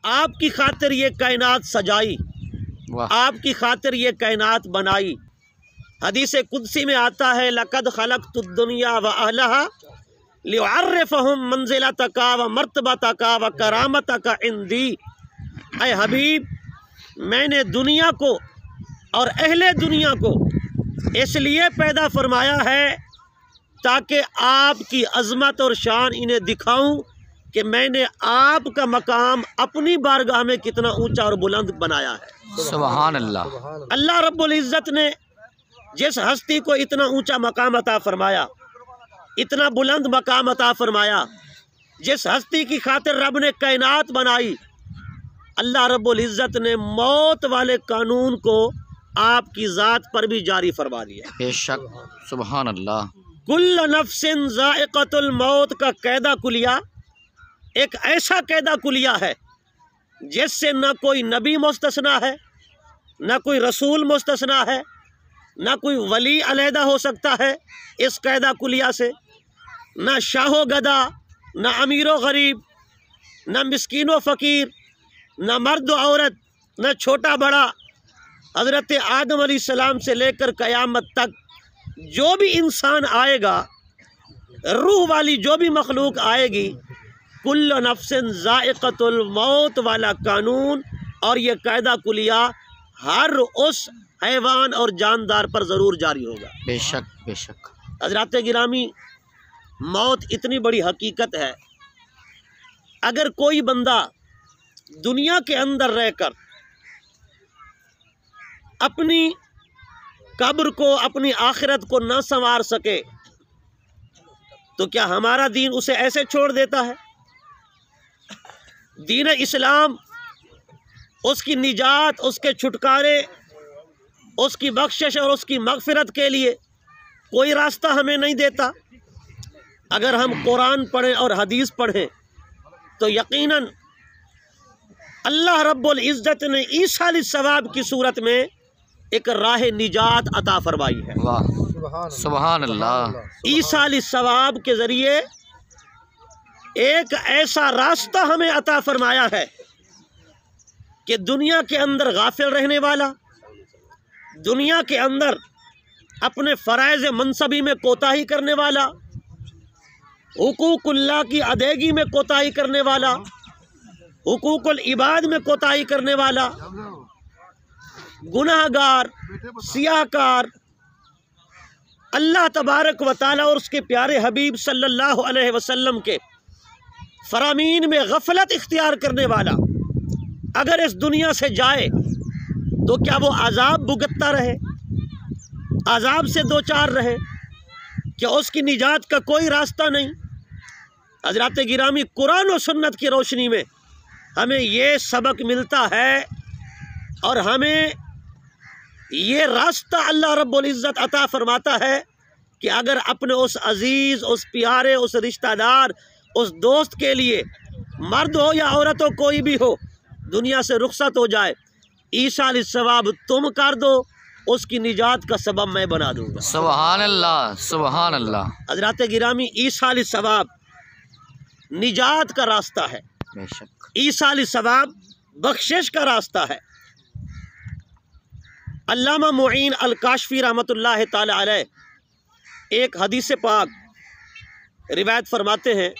आपकी खातिर ये कायनात सजाई, आपकी खातिर ये कायनात बनाई। हदीस कुदसी में आता है, लक़द खलक़तुद दुनिया व अहलहा लिअर्रिफ़हुम मंज़िलतका व मर्तबतका व करामतका इंदी। ऐ हबीब, मैंने दुनिया को और अहले दुनिया को इसलिए पैदा फरमाया है ताकि आपकी अज़मत और शान इन्हें दिखाऊं कि मैंने आपका मकाम अपनी बारगाह में कितना ऊंचा और बुलंद बनाया है। सुभान अल्लाह। अल्लाह रब्बुल इज़्ज़त ने जिस हस्ती को इतना ऊंचा मकाम अता फरमाया, इतना बुलंद मकाम अता फरमाया, जिस हस्ती की खातिर रब ने कायनात बनाई, अल्लाह रब्बुल इज़्ज़त ने मौत वाले कानून को आपकी ज़ात पर भी जारी फरमा दिया। बेशक, सुभान अल्लाह। कुल्लु नफ्सिन ज़ाइक़तुल मौत का कैदा कुलिया एक ऐसा कैदा कुलिया है जिससे न कोई नबी मुस्तस्ना है, न कोई रसूल मुस्तस्ना है, न कोई वली अलहदा हो सकता है इस कैदा कुलिया से। न शाहो गदा, न अमीर गरीब, न मिस्कीन व फ़कीर, न मर्द औरत, न छोटा बड़ा। हज़रत आदम अलैहिस्सलाम से लेकर क़यामत तक जो भी इंसान आएगा, रूह वाली जो भी मखलूक आएगी, कुल्लु नफ्सिन ज़ाइक़तुल मौत वाला कानून और ये कायदा कुलिया हर उस हैवान और जानदार पर ज़रूर जारी होगा। बेशक बेशक। हज़रात गिरामी, मौत इतनी बड़ी हकीकत है, अगर कोई बंदा दुनिया के अंदर रहकर अपनी कब्र को, अपनी आखिरत को न संवार सके तो क्या हमारा दीन उसे ऐसे छोड़ देता है? दीन इस्लाम उसकी निजात, उसके छुटकारे, उसकी बख्शिश और उसकी मगफिरत के लिए कोई रास्ता हमें नहीं देता। अगर हम कुरान पढ़ें और हदीस पढ़ें तो यकीनन अल्लाह रब्बुल इज़्ज़त ने ईसा अलैहिस्सलाम की सूरत में एक राह निजात अता फरमाई है। वाह, सुभान अल्लाह। ईसा अलैहिस्सलाम के ज़रिए एक ऐसा रास्ता हमें अता फरमाया है कि दुनिया के अंदर गाफिल रहने वाला, दुनिया के अंदर अपने फ़राइज़ मनसबी में कोताही करने वाला, हुकूकुल्लाह की अदायगी में कोताही करने वाला, हुकूकुल इबाद में कोताही करने वाला, गुनाहगार, सियाहकार, अल्लाह तबारक व तआला और उसके प्यारे हबीब सल्लल्लाहु अलैहि वसल्लम के फरामीन में गफलत इख्तियार करने वाला अगर इस दुनिया से जाए तो क्या वो अजाब भुगतता रहे, अजाब से दो चार रहे? क्या उसकी निजात का कोई रास्ता नहीं? हज़रात गिरामी, कुरान और सुन्नत की रोशनी में हमें ये सबक मिलता है और हमें ये रास्ता अल्लाह रब्बुल इज़्ज़त अता फरमाता है कि अगर अपने उस अजीज़, उस प्यारे, उस रिश्तेदार, उस दोस्त के लिए, मर्द हो या औरत हो, कोई भी हो, दुनिया से रुखसत हो जाए, ईसा अलैहिस्सलाम तुम कर दो, उसकी निजात का सबब मैं बना दूंगा। सुभान अल्लाह, सुभान अल्लाह। हज़रात गिरामी, ईसा अलैहिस्सलाम निजात का रास्ता है, बेशक। ईसा अलैहिस्सलाम बख्शिश का रास्ता है। अल्लामा मुईन अल-काशफी रहमतुल्लाह ताला अलैह एक हदीस पाक रिवायत फरमाते हैं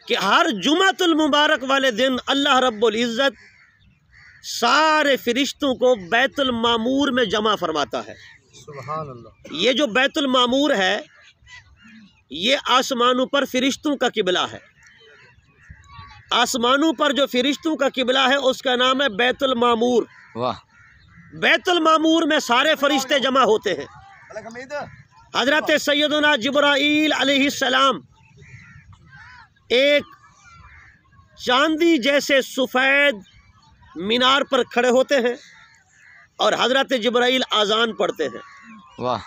कि हर जुमातुल मुबारक वाले दिन अल्लाह रब्बुल इज़्ज़त सारे फरिश्तों को बैतुल मामूर में जमा फरमाता है। सुभान अल्लाह। ये जो बैतुल मामूर है, ये आसमानों पर फरिश्तों का किबला है। आसमानों पर जो फरिश्तों का किबला है उसका नाम है बैतुल मामूर। वाह। बैतुल मामूर में सारे फरिश्ते जमा होते हैं। हज़रत सैयदना जिब्राईल अलैहिस्सलाम एक चांदी जैसे सफ़ेद मीनार पर खड़े होते हैं और हज़रत जिब्राईल आज़ान पढ़ते हैं। वाह।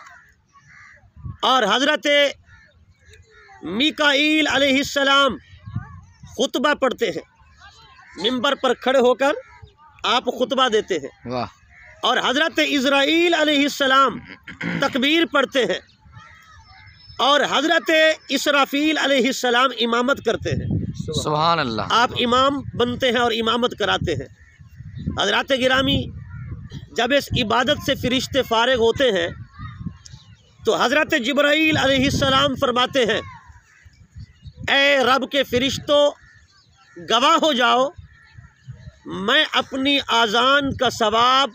और हज़रत मीकाईल अलैहिस्सलाम खुतबा पढ़ते हैं, मिंबर पर खड़े होकर आप खुतबा देते हैं। वाह। और हज़रत इज़राइल अलैहिस्सलाम तकबीर पढ़ते हैं और हज़रत इसराफील अलैहिस्सलाम इमामत करते हैं। सुभान अल्लाह। आप इमाम बनते हैं और इमामत कराते हैं। हज़रात गिरामी, जब इस इबादत से फ़रिश्ते फ़ारिग होते हैं तो हज़रत जिब्राईल अलैहिस्सलाम फरमाते हैं, ए रब के फ़रिश्तों, गवाह हो जाओ, मैं अपनी आज़ान का सवाब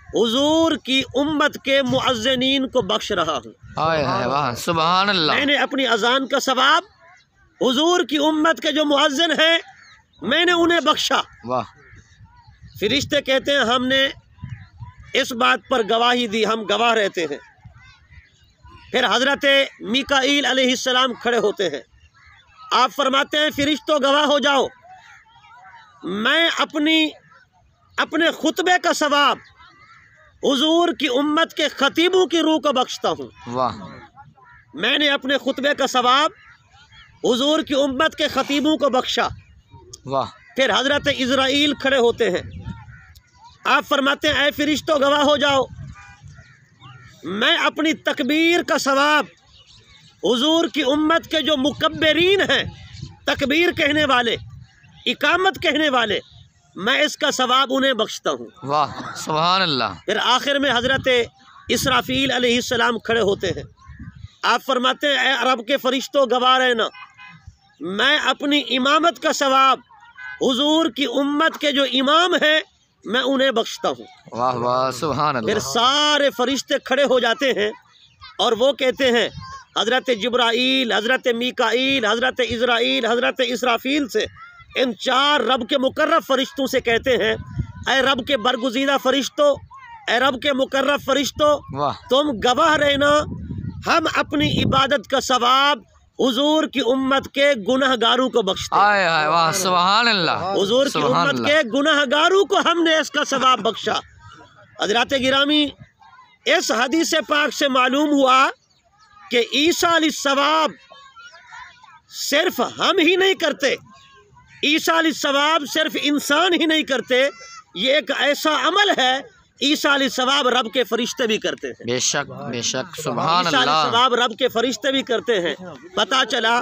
हुजूर की उम्मत के मुअज़्ज़िनीन को बख्श रहा हूँ। हाय हाय वाह, सुभान अल्लाह। मैंने अपनी अज़ान का सवाब हुजूर की उम्मत के जो मुअज़्ज़िन हैं, मैंने उन्हें बख्शा। वाह। फ़रिश्ते कहते हैं, हमने इस बात पर गवाही दी, हम गवाह रहते हैं। फिर हज़रत मीकाईल अलैहिस्सलाम खड़े होते हैं। आप फरमाते हैं, फ़रिश्तों गवाह हो जाओ, मैं अपने खुतबे का सवाब हुजूर की उम्मत के ख़तीबों की रूह को बख्शता हूँ। वाह। मैंने अपने खुतबे का सवाब हुजूर की उम्मत के ख़तीबों को बख्शा। वाह। फिर हज़रत इज़राइल खड़े होते हैं। आप फरमाते हैं, ऐ फ़रिश्तों गवाह हो जाओ, मैं अपनी तकबीर का सवाब हुजूर की उम्मत के जो मुकब्बिरीन हैं, तकबीर कहने वाले, इकामत कहने वाले, मैं इसका सवाब उन्हें बख्शता हूँ। वाह, सुभान अल्लाह। फिर आखिर में हज़रत इसराफील अलैहिस्सलाम खड़े होते हैं। आप फरमाते हैं, ऐ अरब के फ़रिश्तों गवाह रहना, मैं अपनी इमामत का सवाब हुजूर की उम्मत के जो इमाम हैं, मैं उन्हें बख्शता हूँ। वाह वाह, सुभान अल्लाह। फिर सारे फ़रिश्ते खड़े हो जाते हैं और वो कहते हैं, हज़रत जिब्राईल, हज़रत मीकाईल, हज़रत इज़राइल, हज़रत इसराफील से, इन चार रब के मुकर्रब फ़रिश्तों से कहते हैं, ऐ रब के बरगुज़ीदा फ़रिश्तों, ऐ रब के मुकर्रब फ़रिश्तों, तुम गवाह रहना, हम अपनी इबादत का सवाब हुजूर की उम्मत के गुनहगारों को बख्शते हैं। हाय वाह, सुभान अल्लाह। हुजूर की उम्मत के गुनहगारों को हमने इसका सवाब बख्शा। हज़रात गिरामी, इस हदीस पाक से मालूम हुआ कि ईसा अलैहिस्सलाम सिर्फ हम ही नहीं करते, ईसा अलैहिस्सलाम सिर्फ इंसान ही नहीं करते, ये एक ऐसा अमल है, ईसा अलैहिस्सलाम रब के फरिश्ते भी करते हैं। बेशक बेशक, सुभान ईसा अल्लाह। अलैहिस्सलाम रब के फरिश्ते भी करते हैं। पता चला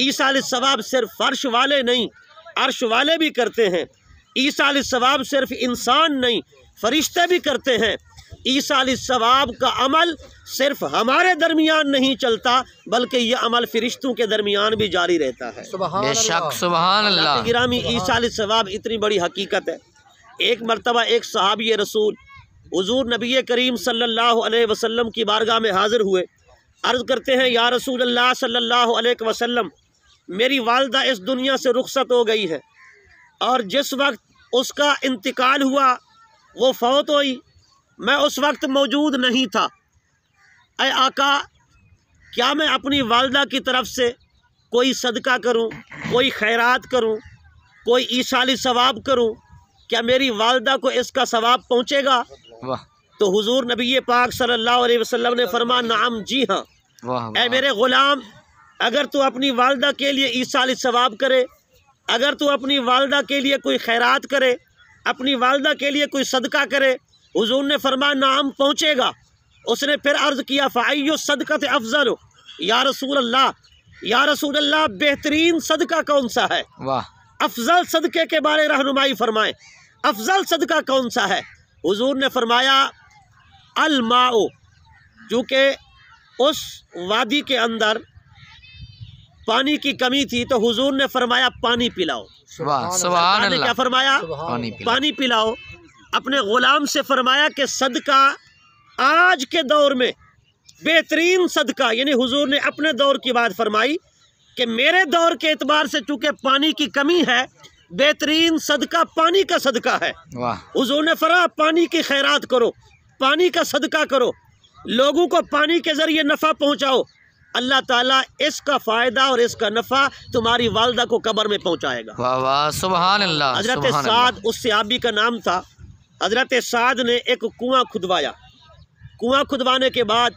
ईसा अलैहिस्सलाम सिर्फ फर्श वाले नहीं, अर्श वाले भी करते हैं। ईसा अलैहिस्सलाम सिर्फ इंसान नहीं, फरिश्ते भी करते हैं। ईसा अलैहिस्सलाम का अमल सिर्फ हमारे दरमियान नहीं चलता, बल्कि यह अमल फरिश्तों के दरमियान भी जारी रहता है। बेशक, सुभान अल्लाह। गिरामी, ईसा अलैहिस्सलाम इतनी बड़ी हकीकत है। एक मरतबा एक सहाबी रसूल हुजूर नबी करीम सल्लल्लाहु अलैहि वसल्लम की बारगाह में हाज़िर हुए। अर्ज़ करते हैं, या रसूल अल्लाह सल्लल्लाहु अलैहि वसल्लम, मेरी वालदा इस दुनिया से रुखसत हो गई है और जिस वक्त उसका इंतकाल हुआ वो फौत हुई, मैं उस वक्त मौजूद नहीं था। ऐ आका, क्या मैं अपनी वालदा की तरफ से कोई सदका करूं, कोई खैरात करूं, कोई ईसाली सवाब करूं, क्या मेरी वालदा को इसका सवाब पहुंचेगा? वाह। तो हुजूर नबी पाक सल्लल्लाहु अलैहि वसल्लम ने फरमाया, नाम, जी हाँ। वाह। ऐ मेरे ग़ुलाम, अगर तू अपनी वालदा के लिए ईसाली सवाब करे, अगर तू अपनी वालदा के लिए कोई खैरात करे, अपनी वालदा के लिए कोई सदका करे, हुजूर ने फरमाया, नाम, पहुँचेगा। उसने फिर अर्ज़ किया, फ़अय्यु सदक़त अफ़ज़ल, या रसूल अल्लाह, या रसूल अल्लाह, बेहतरीन सदका कौन सा है? वाह। अफजल सदक़े के बारे रहनुमाई फरमाएं, अफजल सदका कौन सा है? हुजूर ने फरमाया, अल माओ, चूँकि उस वादी के अंदर पानी की कमी थी तो हुजूर ने फरमाया, पानी पिलाओ। वाह, सुभान अल्लाह। क्या फरमाया? पानी पिलाओ। अपने ग़ुलाम से फरमाया कि सदका आज के दौर में बेहतरीन सदका, यानी हुजूर ने अपने दौर की बात फरमाई कि मेरे दौर के एतबार से चूँकि पानी की कमी है, बेहतरीन सदका पानी का सदका है। वाह। हुजूर ने फरमाया, पानी की खैरात करो, पानी का सदका करो, लोगों को पानी के ज़रिए नफ़ा पहुँचाओ, अल्लाह ताला इसका फ़ायदा और इसका नफ़ा तुम्हारी वालदा को कब्र में पहुँचाएगा। वाह वाह, सुभान अल्लाह। हज़रत साद उस सहाबी का नाम था। हज़रत साद ने एक कुआं खुदवाया। कुआं खुदवाने के बाद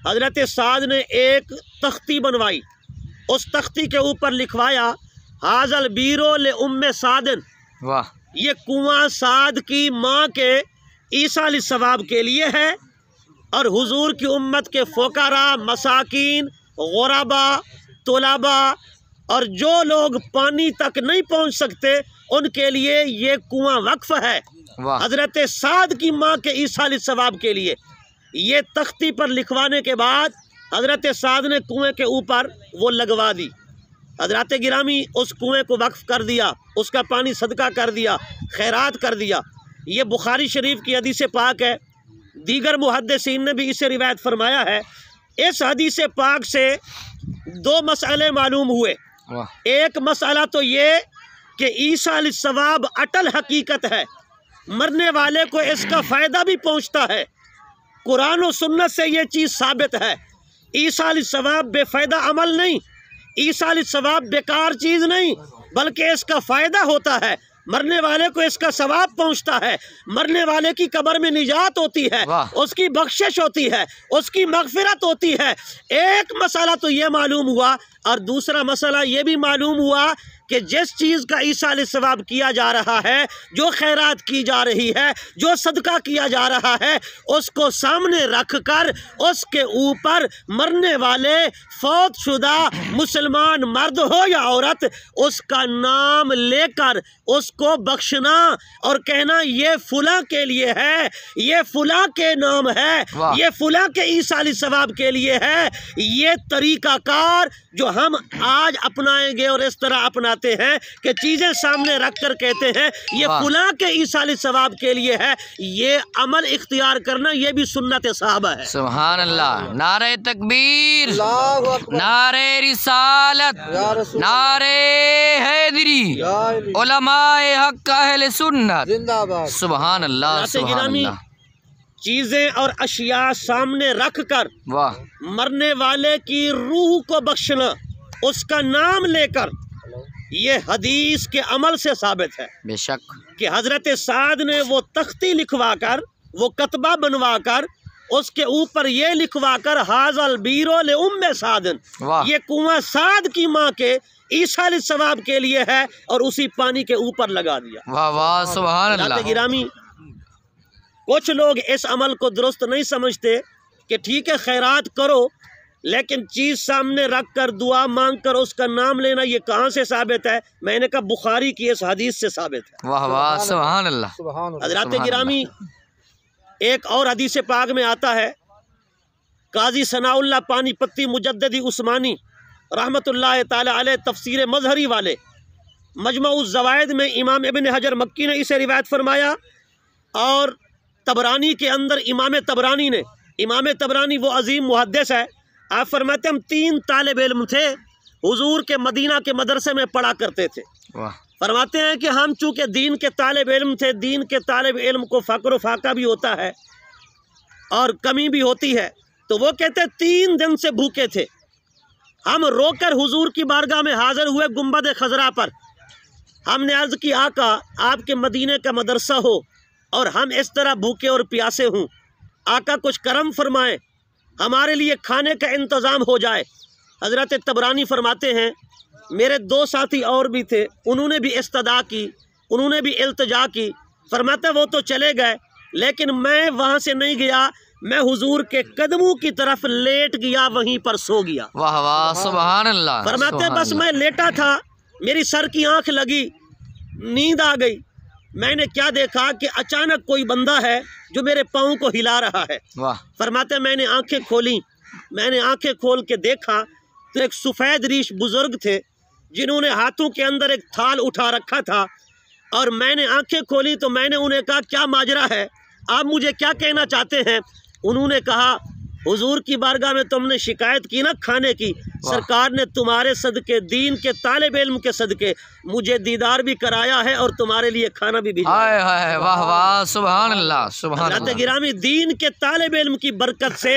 हज़रत साद ने एक तख्ती बनवाई। उस तख्ती के ऊपर लिखवाया, हाज़ल बीरो ले उम्मे सादन। वाह। ये कुआं साद की माँ के ईसा अलैहिस्सलाम के लिए है और हुजूर की उम्मत के फ़ुक़रा, मसाकीन, ग़ुरबा, तुलबा और जो लोग पानी तक नहीं पहुंच सकते उनके लिए ये कुआं वक्फ है। हजरत साद की माँ के ईसा अलैहिस्सलाम के लिए ये तख्ती पर लिखवाने के बाद हजरत साद ने कुएं के ऊपर वो लगवा दी। हजरत गिरामी उस कुएं को वक्फ कर दिया, उसका पानी सदका कर दिया, खैरात कर दिया। ये बुखारी शरीफ की हदीस पाक है। दीगर मुहद्दिसीन ने भी इसे रिवायत फरमाया है। इस हदीस पाक से दो मसले मालूम हुए। एक मसला तो ये कि ईसा अलैहिस्सलाम अटल हकीकत है, मरने वाले को इसका फ़ायदा भी पहुंचता है। कुरान और सुन्नत से ये चीज़ साबित है। ईसा अलैहिस्सलाम बेफ़ायदा अमल नहीं, ईसा अलैहिस्सलाम बेकार चीज़ नहीं, बल्कि इसका फ़ायदा होता है। मरने वाले को इसका सवाब पहुंचता है, मरने वाले की कब्र में निजात होती है, उसकी बख्शिश होती है, उसकी मगफिरत होती है। एक मसला तो ये मालूम हुआ और दूसरा मसला ये भी मालूम हुआ कि जिस चीज़ का ईसा अलैहिस्सलाम किया जा रहा है, जो खैरात की जा रही है, जो सदका किया जा रहा है, उसको सामने रख कर उसके ऊपर मरने वाले फौतशुदा मुसलमान मर्द हो या औरत, उसका नाम लेकर उसको बख्शना और कहना ये फुला के लिए है, ये फुला के नाम है, ये फुला के ईसा अलैहिस्सलाम के लिए है। ये तरीकाकार जो हम आज अपनाएंगे और इस तरह अपनाते हैं कि चीज़ें सामने रख कर कहते हैं ये फुला के ईसा अलैहिस्सलाम के लिए है, ये अमल इख्तियार करना ये भी सुन्नत सहाबा है। सुभान अल्लाह। नारे तकबीर, नारे रिसालत, नारे हैदरी, उलमाए हक अहले सुन्नत। सुभान अल्लाह, सुभान अल्लाह। चीज़ें और अशिया सामने रख कर मरने वाले की रूह को बख्शना, उसका नाम लेकर, ये हदीस के अमल से साबित है। बेशक कि हजरत साद ने वो तख्ती लिखवा कर, वो कतबा बनवा कर, उसके ऊपर ये लिखवा कर हाजल बीरो ले उम्मे सादन, ये कुआं साद की माँ के ईसा अलैहिस्सलाम के लिए है और उसी पानी के ऊपर लगा दिया। वाह वाह, सुभान अल्लाह। गिरामी, कुछ लोग इस अमल को दुरुस्त नहीं समझते कि ठीक है खैरात करो, लेकिन चीज़ सामने रख कर दुआ मांग कर उसका नाम लेना ये कहाँ से साबित है? मैंने कहा बुखारी की इस हदीस से साबित है। वाह वाह, सुभान अल्लाह। हज़रात गिरामी, एक और हदीस पाक में आता है, काजी सनाउल्लाह पानीपत्ती मुजद्दिदी उस्मानी रहमतुल्लाह ताला अलैह तफसीर मजहरी वाले मजमउज़ ज़वाइद में इमाम इब्न हजर मक्की ने इसे रिवायत फरमाया और तबरानी के अंदर इमाम तबरानी वो अजीम मुहद्दिस है। आप फरमाते हम 3 तालिब इल्म थे, हुजूर के मदीना के मदरसे में पढ़ा करते थे। फरमाते हैं कि हम चूँकि दीन के तालिब इल्म थे, दीन के तालिब इल्म को फ़क्र व फाका भी होता है और कमी भी होती है, तो वो कहते 3 दिन से भूखे थे। हम रोकर हुजूर की बारगाह में हाजिर हुए गुंबद खजरा पर। हमने अर्ज़ की आका आपके मदीने का मदरसा हो और हम इस तरह भूखे और प्यासे हों, आका कुछ करम फरमाएं, हमारे लिए खाने का इंतज़ाम हो जाए। हज़रत तबरानी फरमाते हैं मेरे 2 साथी और भी थे, उन्होंने भी इस्तदा की, उन्होंने भी इल्तिजा की। फरमाते वो तो चले गए, लेकिन मैं वहाँ से नहीं गया, मैं हुजूर के कदमों की तरफ लेट गया, वहीं पर सो गया। वाह वाह, सुभान अल्लाह। फरमाते बस मैं लेटा था, मेरी सर की आँख लगी, नींद आ गई। मैंने क्या देखा कि अचानक कोई बंदा है जो मेरे पाँव को हिला रहा है। फरमाते मैंने आंखें खोली, मैंने आंखें खोल के देखा तो एक सफ़ेद रीश बुजुर्ग थे जिन्होंने हाथों के अंदर एक थाल उठा रखा था, और मैंने आंखें खोली तो मैंने उन्हें कहा क्या माजरा है, आप मुझे क्या कहना चाहते हैं? उन्होंने कहा हुजूर की बारगाह में तुमने शिकायत की ना खाने की, सरकार ने तुम्हारे सदके, दीन के तालिब इल्म के सदके मुझे दीदार भी कराया है और तुम्हारे लिए खाना भी भेजा है। वाह वाह, सुभान अल्लाह, सुभान अल्लाह। गिरामी, दीन के तालिब इल्म की बरकत से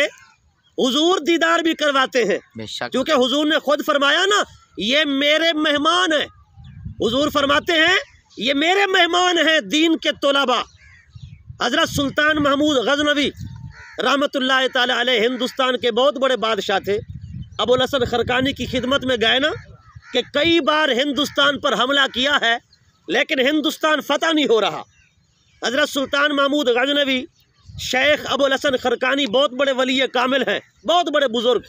हुजूर दीदार भी करवाते हैं, क्योंकि हुजूर ने खुद फरमाया ना ये मेरे मेहमान हैं। हुजूर फरमाते हैं ये मेरे मेहमान हैं दीन के तलबा। हजरत सुल्तान महमूद गजनवी रहमतुल्लाह ताला अलैह हिंदुस्तान के बहुत बड़े बादशाह थे। अबुल हसन खरकानी की खिदमत में गए ना कि कई बार हिंदुस्तान पर हमला किया है, लेकिन हिंदुस्तान फतह नहीं हो रहा। हजरत सुल्तान महमूद गजनवी शेख अबुल हसन खरकानी बहुत बड़े वली कामिल हैं, बहुत बड़े बुजुर्ग,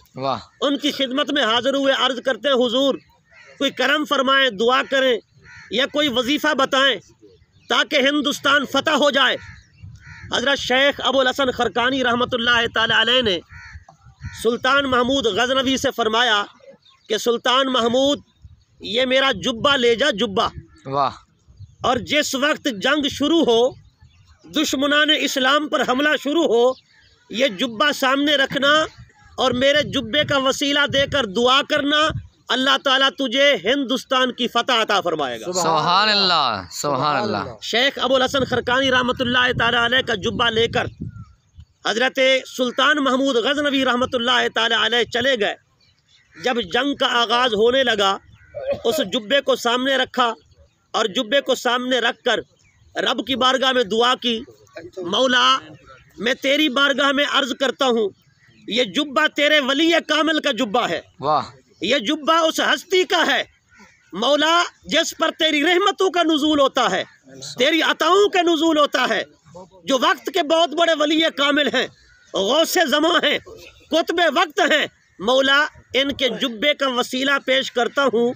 उनकी खिदमत में हाजिर हुए, अर्ज़ करते हैं हुजूर कोई करम फरमाएं, दुआ करें या कोई वजीफ़ा बताएं ताकि हिंदुस्तान फतह हो जाए। हज़रत शेख अबुल हसन खरकानी रहमतुल्लाह ताला अलैह ने सुल्तान महमूद गज़नवी से फरमाया कि सुल्तान महमूद, ये मेरा जुब्बा ले जा, जुब्बा। वाह। और जिस वक्त जंग शुरू हो, दुश्मनान इस्लाम पर हमला शुरू हो, ये जुब्बा सामने रखना और मेरे जुब्बे का वसीला देकर दुआ करना, अल्लाह ताला तुझे हिंदुस्तान की फतह अता फरमाएगा। सुभान अल्लाह, सुभान अल्लाह। शेख अबुल हसन खरकानी रहमतुल्लाह ताला अलैह का जुब्बा लेकर हजरत सुल्तान महमूद गज़नवी रहमतुल्लाह ताला अलैह चले गए। जब जंग का आगाज़ होने लगा, उस जुब्बे को सामने रखा और जुब्बे को सामने रख कर रब की बारगाह में दुआ की, मौला मैं तेरी बारगाह में अर्ज़ करता हूँ, ये जुब्बा तेरे वली कामिल का जुब्बा है। वाह। ये जुब्बा उस हस्ती का है मौला जिस पर तेरी रहमतों का नुज़ूल होता है, तेरी अताओं का नुज़ूल होता है, जो वक्त के बहुत बड़े वली कामिल हैं, गौसे ज़मां हैं, कुतबे वक्त हैं। मौला इनके जुब्बे का वसीला पेश करता हूँ,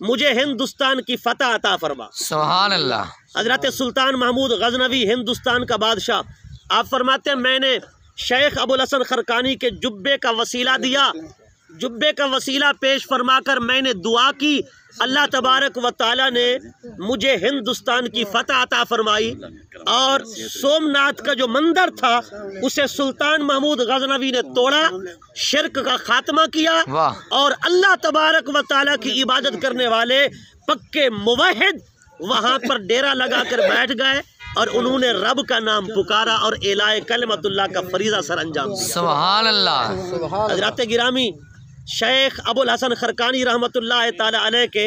मुझे हिंदुस्तान की फतह अता फरमा। सुभान अल्लाह। हज़रत सुल्तान महमूद गज़नवी हिंदुस्तान का बादशाह, आप फरमाते हैं मैंने शेख अबुल हसन खरकानी के जुब्बे का वसीला दिया, जुब्बे का वसीला पेश फरमाकर मैंने दुआ की, अल्लाह तबारक व ताला ने मुझे हिंदुस्तान की फतह अता फरमाई। और सोमनाथ का जो मंदिर था उसे सुल्तान महमूद गज़नवी ने तोड़ा, शिरक का खात्मा किया और अल्लाह तबारक व ताला की इबादत करने वाले पक्के मुवहिद वहाँ पर डेरा लगा कर बैठ गए और उन्होंने रब का नाम पुकारा और इलाए कलमतुल्लाह का फरीज़ा सर अंजाम। सुभान अल्लाह। हज़रत गिरामी शेख अबुल हसन खरकानी रहमतुल्लाह ताला अलैह के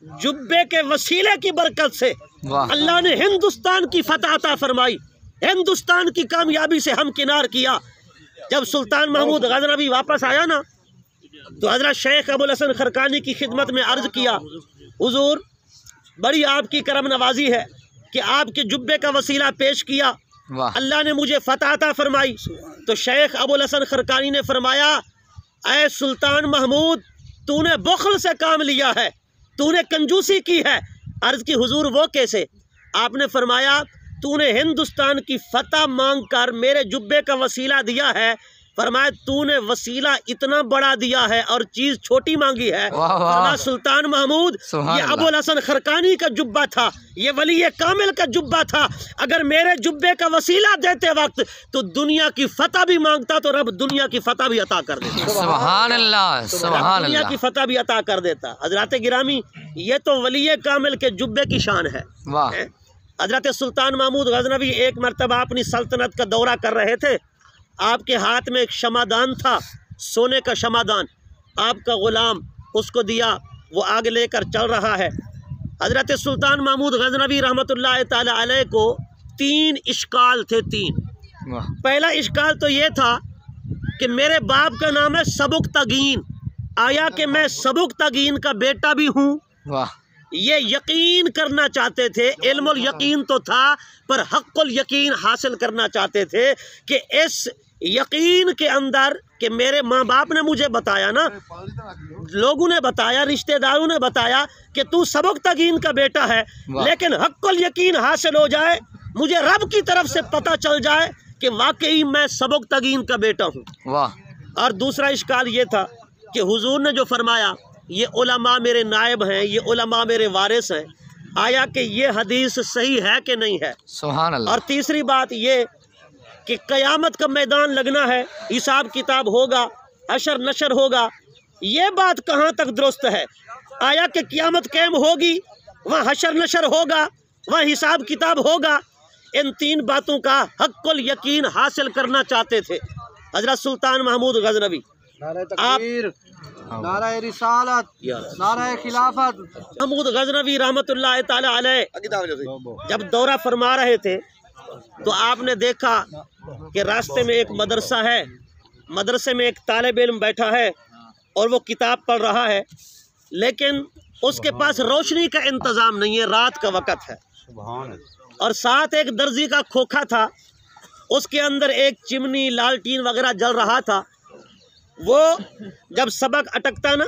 जुब्बे के वसीले की बरकत से अल्लाह ने हिंदुस्तान की फतह अता फरमाई, हिंदुस्तान की कामयाबी से हमकिनार किया। जब सुल्तान महमूद गज़नवी वापस आया ना, तो हज़रत शेख अबुल हसन खरकानी की खिदमत में अर्ज़ किया, हुजूर बड़ी आपकी करम नवाजी है कि आपके जुब्बे का वसीला पेश किया, अल्लाह ने मुझे फतह अता फरमाई। तो शेख अबुल हसन खरकानी ने फरमाया, ऐ सुल्तान महमूद, तूने बुख़्ल से काम लिया है, तूने कंजूसी की है। अर्ज़ की हुजूर वो कैसे? आपने फरमाया तूने हिंदुस्तान की फतह मांग कर मेरे जुब्बे का वसीला दिया है। फरमाया तूने वसीला इतना बड़ा दिया है और चीज़ छोटी मांगी है। फरमाया सुल्तान महमूद, ये अबुल हसन खरकानी का जुब्बा था, ये वली कामिल का जुब्बा था। अगर मेरे जुब्बे का वसीला देते वक्त तो दुनिया की फतह भी मांगता तो रब दुनिया की फतह भी अता कर देता। सुभान अल्लाह, सुभान दुनिया की फतह भी अता कर देता। हजरत गिरामी, ये तो वली कामिल के जुब्बे की शान है। हजरत सुल्तान महमूद गज़नवी एक मरतबा अपनी सल्तनत का दौरा कर रहे थे। आपके हाथ में एक शमादान था, सोने का शमादान, आपका ग़ुलाम उसको दिया, वो आगे लेकर चल रहा है। हज़रत सुल्तान महमूद गज़नवी रहमतुल्लाह ताला अलैह को 3 इश्काल थे, 3। पहला इश्काल तो ये था कि मेरे बाप का नाम है सबुकतगीन, आया कि मैं सबुकतगीन का बेटा भी हूँ। ये यकीन करना चाहते थे, इल्मुल यकीन तो था पर हक़्क़ुल यकीन हासिल करना चाहते थे कि इस यकीन के अंदर कि मेरे माँ बाप ने मुझे बताया ना, लोगों ने बताया, रिश्तेदारों ने बताया कि तू सबुकतगीन का बेटा है, लेकिन हक़्क़ुल यकीन हासिल हो जाए, मुझे रब की तरफ से पता चल जाए कि वाकई मैं सबुकतगीन का बेटा हूँ। और दूसरा इश्काल ये था कि हुजूर ने जो फरमाया ये उलमा मेरे नायब हैं, ये उलमा मेरे वारिस हैं, आया कि ये हदीस सही है कि नहीं है। सुभान अल्लाह। और तीसरी बात ये कि क़यामत का मैदान लगना है, हिसाब किताब होगा, हशर नशर होगा, ये बात कहाँ तक दुरुस्त है। आया कि क़यामत क़याम होगी, वहाँ हशर नशर होगा, वहाँ हिसाब किताब होगा। इन 3 बातों का हक़्क़ुल यकीन हासिल करना चाहते थे हज़रत सुल्तान महमूद गज़नवी। आप नाराए रिसालत, नाराए खिलाफत। महमूद गज़नवी रहमतुल्लाह ताला अलैह जब दौरा फरमा रहे थे तो आपने देखा कि रास्ते में एक मदरसा है, मदरसे में एक तालिब इल्म बैठा है और वो किताब पढ़ रहा है, लेकिन उसके पास रोशनी का इंतज़ाम नहीं है, रात का वक़्त है। और साथ एक दर्जी का खोखा था, उसके अंदर एक चिमनी लालटीन वगैरह जल रहा था। वो जब सबक अटकता ना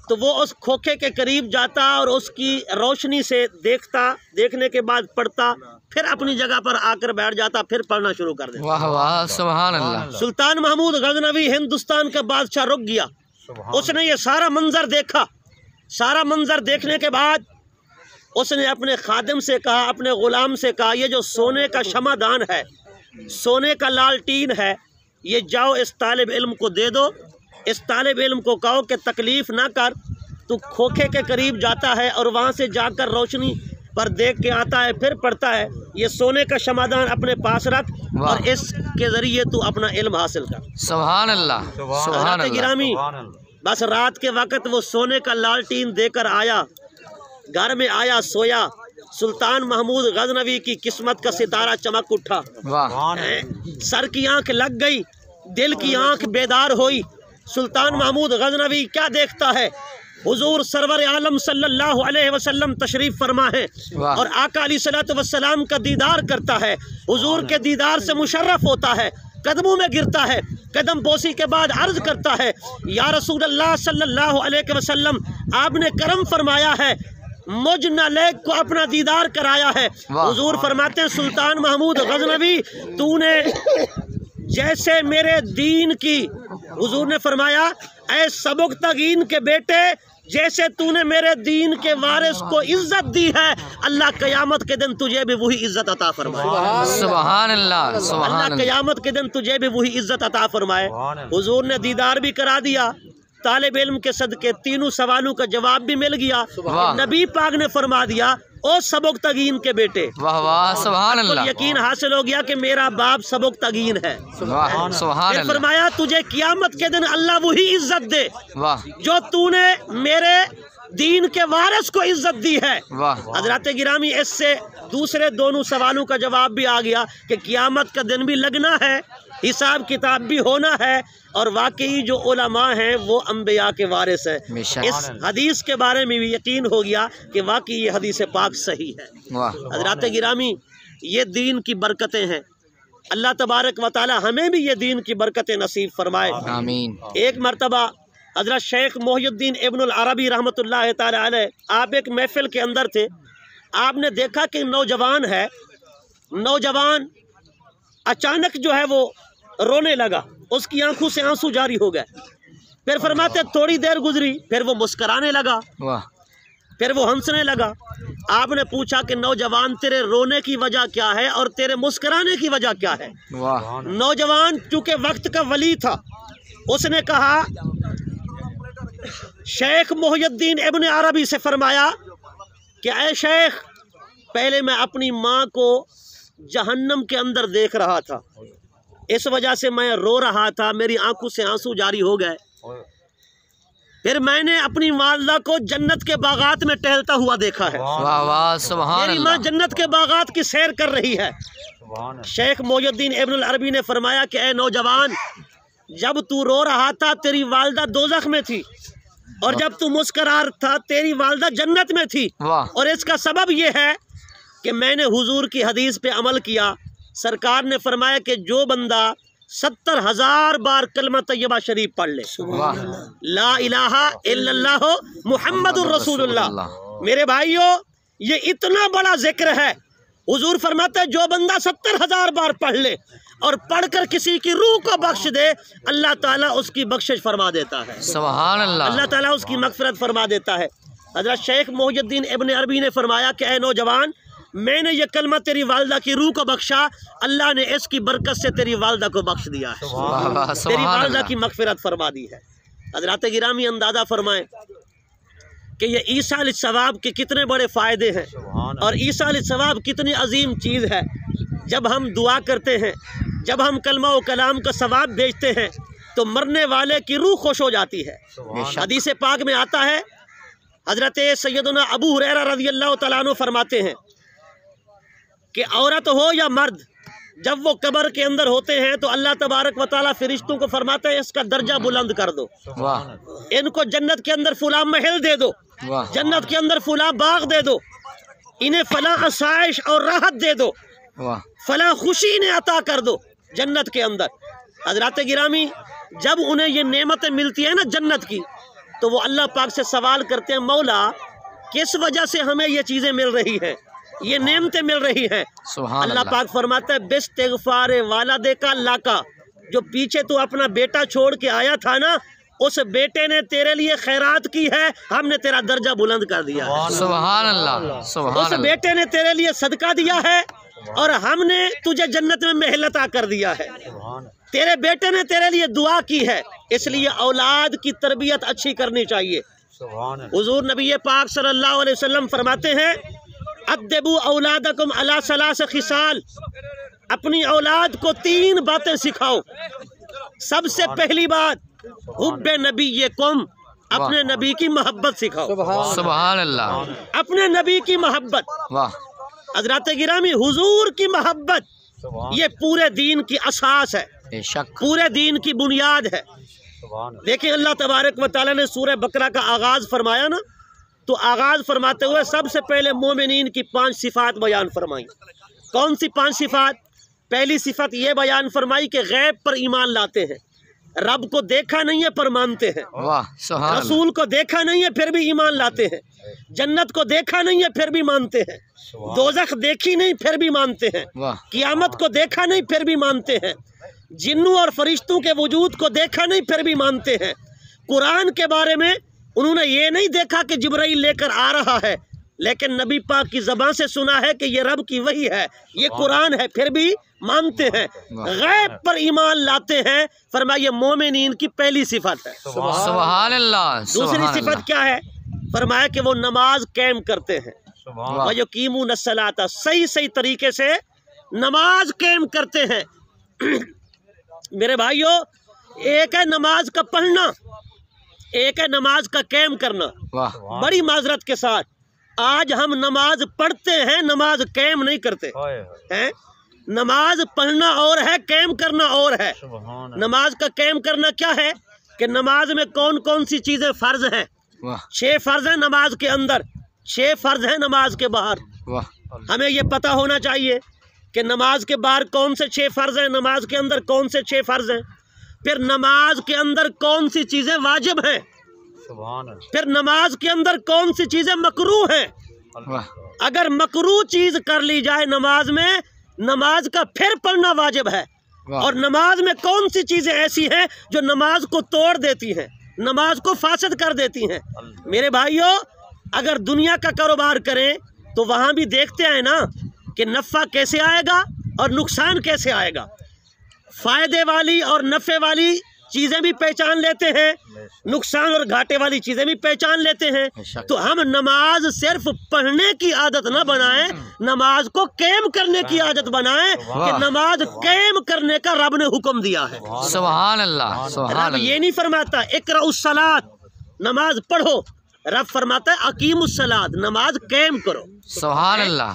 तो वो उस खोखे के करीब जाता और उसकी रोशनी से देखता, देखने के बाद पढ़ता, फिर अपनी जगह पर आकर बैठ जाता, फिर पढ़ना शुरू कर देता। वाह वाह सुभान अल्लाह। सुल्तान महमूद गजनवी हिंदुस्तान का बादशाह रुक गया। उसने ये सारा मंजर देखा। सारा मंजर देखने के बाद उसने अपने खादिम से कहा, अपने गुलाम से कहा, ये जो सोने का शमादान है, सोने का लालटीन है, ये जाओ इस तालिब इल्म को दे दो। इस तालिब इल्म को कहो कि तकलीफ़ ना कर, तू खोखे के करीब जाता है और वहाँ से जाकर रोशनी पर देख के आता है, फिर पढ़ता है। ये सोने का शमादान अपने पास रख और इसके ज़रिए तू अपना इल्म हासिल कर। सुभान अल्लाह सुभान अल्लाह। गिरामी, बस रात के वक़्त वो सोने का लालटीन देकर आया, घर में आया, सोया। सुल्तान महमूद गजनवी की किस्मत का सितारा चमक उठा। सर की आंख लग गई, दिल की आंख बेदार हुई। सुल्तान महमूद गजनवी क्या देखता है, हुजूर सरवर आलम सल्लल्लाहु अलैहि वसल्लम तशरीफ फरमा है और आका अलैहिस्सलातु वस्सलाम का दीदार करता है। हुजूर के दीदार से मुशर्रफ होता है, कदमों में गिरता है, कदम बोसी के बाद अर्ज करता है, या रसूल अल्लाह सल्लल्लाहु अलैहि वसल्लम, आपने करम फरमाया है, मुझ नालायक को अपना दीदार कराया है। हुजूर फरमाते हैं, सुल्तान महमूद गजनवी, तूने जैसे मेरे दीन की, हुजूर ने फरमाया, ऐ सबुकतगीन के बेटे, जैसे तूने मेरे दीन के वारिस को इज्जत दी है, अल्लाह क़यामत के दिन तुझे भी वही इज्जत अता फरमाए। सुभान अल्लाह सुभान अल्लाह अल्लाह। क़यामत के दिन तुझे भी वही इज्जत अता फरमाए। हुजूर ने दीदार भी करा दिया, तालिब इल्म के सदके तीनों सवालों का जवाब भी मिल गया। नबी पाक ने फरमा दिया, ओ सबुकतगीन के बेटे, वाह वाह सुभान अल्लाह। यकीन हासिल हो गया कि मेरा बाप सबुकतगीन है। वाह सुभान फिर अल्लाह। फरमाया, तुझे कियामत के दिन अल्लाह वही इज्जत दे वाह जो तूने मेरे दीन के वारिस को इज्जत दी है। वाह हजरत गिरामी, इससे दूसरे दोनों सवालों का जवाब भी आ गया कि कियामत का दिन भी लगना है, हिसाब किताब भी होना है, और वाकई जो उलमा हैं वो अम्बिया के वारिस हैं। इस हदीस के बारे में भी यकीन हो गया कि वाकई ये हदीस पाक सही है। हजरत गिरामी, ये दीन की बरकतें हैं। अल्लाह तबारक व तआला हमें भी ये दीन की बरकतें नसीब फरमाए, आमीन। एक मरतबा हजरत शेख मोहिउद्दीन इब्नुल अरबी रहमतुल्लाह तआला अलैह, आप एक महफिल के अंदर थे। आपने देखा कि नौजवान है, नौजवान अचानक जो है वो रोने लगा, उसकी आंखों से आंसू जारी हो गए। फिर फरमाते थोड़ी देर गुजरी, फिर वो मुस्कराने लगा, फिर वो हंसने लगा। आपने पूछा कि नौजवान, तेरे रोने की वजह क्या है और तेरे मुस्कराने की वजह क्या है? नौजवान चूंकि वक्त का वली था, उसने कहा, शेख मोहिउद्दीन इब्न अरबी से फरमाया कि ऐ शेख, पहले मैं अपनी माँ को जहन्नम के अंदर देख रहा था, इस वजह से मैं रो रहा था, मेरी आंखों से आंसू जारी हो गए। फिर मैंने अपनी वालिदा को जन्नत के बागात में टहलता हुआ देखा है। वाह वाह सुभान मेरी माँ जन्नत के बागात की सैर कर रही है। शेख मोहिउद्दीन इब्नुल अरबी ने फरमाया कि ऐ नौजवान, जब तू रो रहा था तेरी वालिदा दोज़ख में थी, और जब तू मुस्करा था तेरी वालिदा जन्नत में थी। और इसका सबब यह है कि मैंने हुजूर की हदीस पे अमल किया। सरकार ने फरमाया कि जो बंदा 70,000 बार कलमा तैयबा शरीफ पढ़ ले, ला इलाहा इल्लल्लाह मुहम्मदुर रसूलुल्लाह। मेरे भाइयों, ये इतना बड़ा जिक्र है। हुजूर फरमाते हैं, जो बंदा 70,000 बार पढ़ ले और पढ़कर किसी की रूह को बख्श दे, अल्लाह ताला उसकी बख्शिश फरमा देता है। सुभान अल्लाह। अल्लाह ताला उसकी मगफिरत फरमा देता है। हज़रत शेख मोहिउद्दीन इब्न अरबी ने फरमाया कि ऐ नौजवान, मैंने ये कलमा तेरी वालिदा की रूह को बख्शा, अल्लाह ने इसकी बरकत से तेरी वालिदा को बख्श दिया है, तेरी वालिदा की मगफिरत फरमा दी है। हज़रत गिरामी, अंदाज़ा फरमाएं कि ये ईसा अलैहिस्सलाम के कितने बड़े फ़ायदे हैं और ईसा अलैहिस्सलाम कितनी अजीम चीज़ है। जब हम दुआ करते हैं, जब हम कलमा व कलाम का सवाब भेजते हैं, तो मरने वाले की रूह खुश हो जाती है। हदीस पाक में आता है, हज़रत सैयदना अबू हुरैरा रज़ियल्लाहु तआला अन्हु फरमाते हैं कि औरत हो या मर्द, जब वो कब्र के अंदर होते हैं तो अल्लाह तबारक व तआला फरिश्तों को फरमाते हैं, इसका दर्जा बुलंद कर दो, इनको जन्नत के अंदर फुला महल दे दो, जन्नत के अंदर फुला बाग दे दो, इन्हें फला आसाइश और राहत दे दो, फला खुशी इन्हें अता कर दो जन्नत के अंदर। हज़रत गिरामी, जब उन्हें ये नेमतें मिलती है ना जन्नत की, तो वो अल्लाह पाक से सवाल करते हैं, मौला किस वजह से हमें ये चीज़ें मिल रही हैं, ये नेमतें मिल रही हैं। अल्लाह पाक फरमाता है बिस्तिग़फ़ार वालिदे का लाका, जो पीछे तू अपना बेटा छोड़ के आया था ना, उस बेटे ने तेरे लिए खैरात की है, हमने तेरा दर्जा बुलंद कर दिया है। सुभान अल्लाह, सुभान उस बेटे ने तेरे लिए सदका दिया है और हमने तुझे जन्नत में महलता कर दिया है। तेरे बेटे ने तेरे लिए दुआ की है, इसलिए औलाद की तरबियत अच्छी करनी चाहिए। हुजूर नबी पाक सल्लल्लाहु अलैहि वसल्लम फरमाते हैं, अद्दिबू औलादकुम अला सलास खिसाल, अपनी औलाद को 3 बातें सिखाओ। सबसे पहली बात हुब्बे नबीयकुम, अपने नबी की मोहब्बत सिखाओ। सुभान अल्लाह, अपने नबी की मोहब्बत। वाह हज़रात गिरामी, हुजूर की मोहब्बत ये पूरे दीन की असास है, बेशक पूरे दीन की बुनियाद है। देखिए अल्लाह तबारक व तआला ने सूरह बकरा का आगाज़ फरमाया ना, तो आगाज़ फरमाते हुए सबसे पहले मोमिनीन की 5 सिफ़ात बयान फरमाई। कौन सी 5 सिफ़ात? पहली सिफ़त ये बयान फरमाई कि गैब पर ईमान लाते हैं, रब को देखा नहीं है पर मानते हैं, वाह सुभान रसूल को देखा नहीं है फिर भी ईमान लाते हैं, जन्नत को देखा नहीं है फिर भी मानते हैं, दोज़ख देखी नहीं फिर भी मानते हैं, वाह क़यामत को देखा नहीं फिर भी मानते हैं, जिन्नों और फरिश्तों के वजूद को देखा नहीं फिर भी मानते हैं। कुरान के बारे में उन्होंने ये नहीं देखा कि जिब्राइल लेकर आ रहा है, लेकिन नबी पाक की ज़बान से सुना है कि ये रब की वही है, ये कुरान है, फिर भी मानते हैं। गैब पर ईमान लाते हैं, फरमाइए मोमिनीन की पहली सिफत है। सुभान अल्लाह। दूसरी सिफत क्या है? फरमाया कि वो नमाज कायम करते हैं, वाह वयुकीमून सलाता, सही सही तरीके से नमाज कायम करते हैं। मेरे भाइयों, एक है नमाज का पढ़ना, एक है नमाज का कायम करना। वाह बड़ी माजरत के साथ आज हम नमाज पढ़ते हैं, नमाज कायम नहीं करते हैं। नमाज पढ़ना और है, कायम करना और है। नमाज का कायम करना क्या है कि नमाज में कौन कौन सी चीज़ें फ़र्ज हैं। 6 फ़र्ज हैं नमाज के अंदर, 6 फ़र्ज हैं नमाज के बाहर। वाह हमें ये पता होना चाहिए कि नमाज के बाहर कौन से 6 फ़र्ज हैं, नमाज के अंदर कौन से 6 फ़र्ज हैं, फिर नमाज के अंदर कौन सी चीज़ें वाजिब हैं, फिर नमाज के अंदर कौन सी चीज़ें मकरूह हैं। वाह अगर मकरूह चीज़ कर ली जाए नमाज में, नमाज का फिर पढ़ना वाजिब है। और नमाज में कौन सी चीज़ें ऐसी हैं जो नमाज को तोड़ देती हैं, नमाज को फासद कर देती हैं। मेरे भाइयों, अगर दुनिया का कारोबार करें तो वहाँ भी देखते हैं ना कि नफ़ा कैसे आएगा और नुकसान कैसे आएगा। फ़ायदे वाली और नफ़े वाली चीज़ें भी पहचान लेते हैं, नुकसान और घाटे वाली चीज़ें भी पहचान लेते हैं। तो हम नमाज सिर्फ पढ़ने की आदत न बनाएं, नमाज को कायम करने की आदत बनाएं कि नमाज कायम करने का रब ने हुक्म दिया है। सुभान अल्लाह, सुभान रब ये नहीं फरमाता इक़राउस्सलात, नमाज पढ़ो। रब फरमाता है अकीमुस्सलात, नमाज कायम करो। सुभान अल्लाह।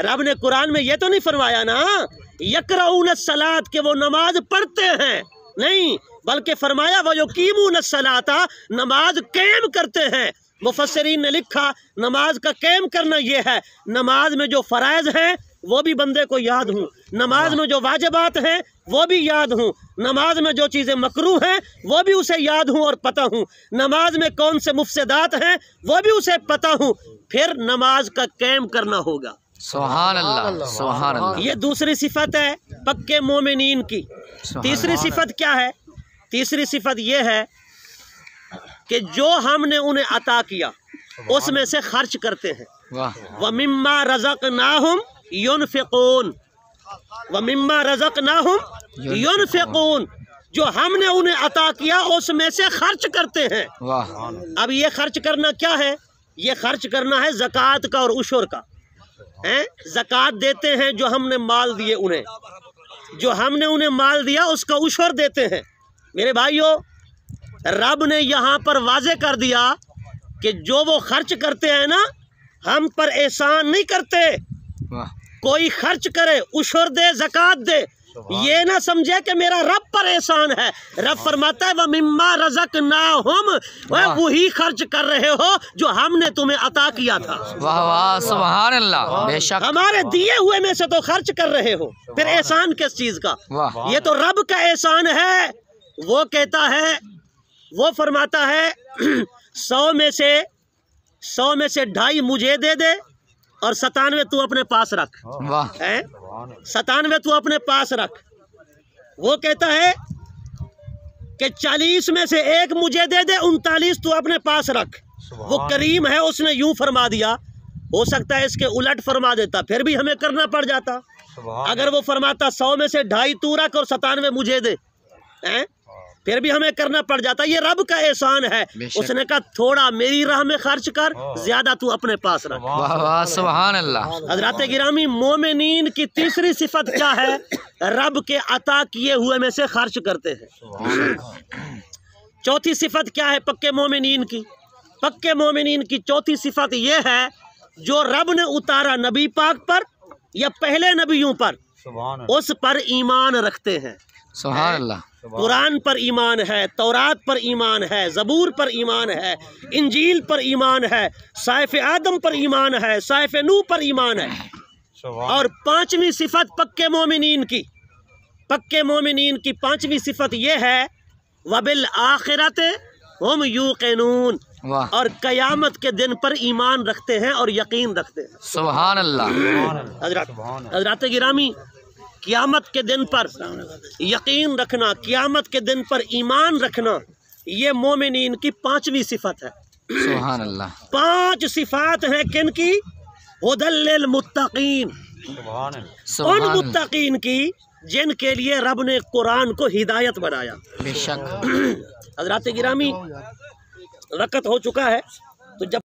रब ने कुरान में ये तो नहीं फरमाया ना यक़राउनस्सलात के वो नमाज पढ़ते हैं, नहीं, बल्कि फरमाया वयुकीमूनस्सलाता, नमाज कायम करते हैं। मुफस्सिरीन ने लिखा नमाज का कायम करना ये है, नमाज में जो फ़राइज़ हैं वो भी बंदे को याद हूँ, नमाज में जो वाजिबात हैं वो भी याद हूँ, नमाज में जो चीज़ें मकरूह हैं वो भी उसे याद हूँ और पता हूँ, नमाज में कौन से मुफसदात हैं वो भी उसे पता हूँ, फिर नमाज का कायम करना होगा। सुभान अल्लाह, सुभान अल्लाह। ये दूसरी सिफत है पक्के मोमिनीन की। तीसरी सिफत क्या है? तीसरी सिफत ये है कि जो हमने उन्हें अता किया उसमें से खर्च करते हैं। व मिम्मा रज़क़नाहुम युनफ़िक़ून, व मिम्मा रज़क़नाहुम युनफ़िक़ून, जो हमने उन्हें अता किया उसमें से खर्च करते हैं। अब ये खर्च करना क्या है? ये खर्च करना है ज़कात का और उशर का। ज़कात देते हैं जो हमने माल दिए उन्हें, जो हमने उन्हें माल दिया उसका उशर देते हैं। मेरे भाइयों, रब ने यहाँ पर वाज़े कर दिया कि जो वो खर्च करते हैं ना, हम पर एहसान नहीं करते। कोई खर्च करे, उशर दे, ज़कात दे, ये ना समझे कि मेरा रब पर एहसान है। रब फरमाता है व मिम्मा रज़क़नाहुम, वही खर्च कर रहे हो जो हमने तुम्हें अता किया था। वाह वाह, सुभान अल्लाह। बेशक हमारे दिए हुए में से तो खर्च कर रहे हो, फिर एहसान किस चीज़ का? ये तो रब का एहसान है। वो कहता है वो फरमाता है 100 में से 2.5 मुझे दे दे और 97 तू अपने पास रख। वाह, है 97 तू अपने पास रख। वो कहता है कि 40 में से 1 मुझे दे दे, 39 तू अपने पास रख। वो करीम है, उसने यूं फरमा दिया। हो सकता है इसके उलट फरमा देता, फिर भी हमें करना पड़ जाता। अगर वो फरमाता 100 में से 2.5 तू रख और 97 मुझे दे, हैं, फिर भी हमें करना पड़ जाता। ये रब का एहसान है। उसने कहा थोड़ा मेरी राह में खर्च कर, ज्यादा तू अपने पास रख। वाह वाह, सुभान अल्लाह। हज़रात गिरामी, मोमिनीन की तीसरी सिफत क्या है? रब के अता किए हुए में से खर्च करते हैं। चौथी सिफत क्या है पक्के मोमिनीन की? पक्के मोमिनीन की चौथी सिफत यह है, जो रब ने उतारा नबी पाक पर या पहले नबियों पर, उस पर ईमान रखते हैं। सुभान अल्लाह। कुरान पर ईमान है, तौरात पर ईमान है, ज़बूर पर ईमान है, इंजील पर ईमान है, साइफ आदम पर ईमान है, साइफ नूह पर ईमान है। और पांचवी सिफत पक्के मोमिनीन की, पक्के मोमिनीन की पांचवी सिफत यह है, वबिल आखिरत हुम यूक़िनून, और कयामत के दिन पर ईमान रखते हैं और यकीन रखते हैं। सुभान अल्लाह। हज़रात गिरामी, क़यामत के दिन पर यकीन रखना, क़यामत के दिन पर ईमान रखना, ये मोमिनीन की पांचवी सिफत है। सुभान अल्लाह। 5 सिफात हैं किन की? हुदल लिल मुत्तकीन, उन मुत्तकीन की जिनके लिए रब ने कुरान को हिदायत बनाया। बेशक। हज़रात गिरामी, वक़्त हो चुका है, तो जब